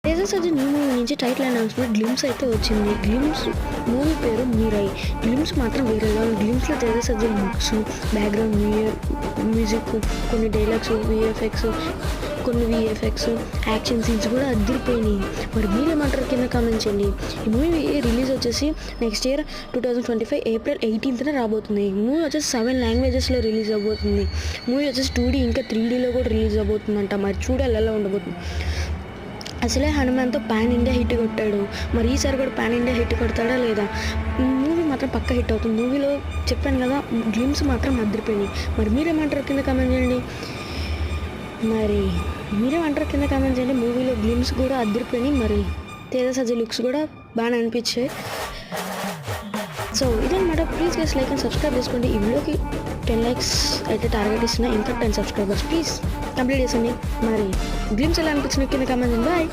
Teja Sajjan new movie నుంచి title announcement glimpse అయితే వచ్చింది. గ్లిమ్స్ మూవీ పేరు మీరై. గ్లిమ్స్ మాత్రం వేరేలా ఉంది. గ్లిమ్స్లో Teja Sajjan looks, background music, కొన్ని డైలాగ్స్, కొన్ని విఎఫ్ఎక్స్, యాక్షన్ సీన్స్ కూడా అదిరిపోయినాయి. మరి మీరేమంటారు కింద కామెంట్ చేయండి. ఈ మూవీ రిలీజ్ వచ్చేసి నెక్స్ట్ ఇయర్ 2025 ఏప్రిల్ 18న రాబోతుంది. ఈ మూవీ వచ్చేసి 7 లాంగ్వేజెస్లో రిలీజ్ అవబోతుంది. మూవీ వచ్చేసి 2D ఇంకా 3Dలో కూడా రిలీజ్ అవబోతుందంట. మరి చూడాలి ఎలా ఉండబోతుంది. అసలే హనుమాన్తో పాన్ ఇండియా హిట్ కొట్టాడు. మరి ఈసారి కూడా పాన్ ఇండియా హిట్ కొడతాడా లేదా? మూవీ మాత్రం పక్క హిట్ అవుతుంది. మూవీలో చెప్పాను కదా, గ్లిమ్స్ మాత్రం అదిరిపోయినాయి. మరి మీరేమంటారు కింద కామెంట్ చేయండి. మూవీలో గ్లిమ్స్ కూడా అదిరిపోయినాయి. మరి తేజ సజ్జన్ లుక్స్ కూడా బాగా అనిపించాయి. సో ఇదన్నమాట. Please guys like and subscribe చేసుకోండి. ఈ వీడియోకి 10 likes అయితే టార్గెట్ ఇస్తున్నా. ఇంకా 10 subscribers ప్లీజ్ కంప్లీట్ చేసండి. మరి గ్లిమ్స్ ఎలా అనిపించిన కింద కామెంట్ చేయండి. బాయ్.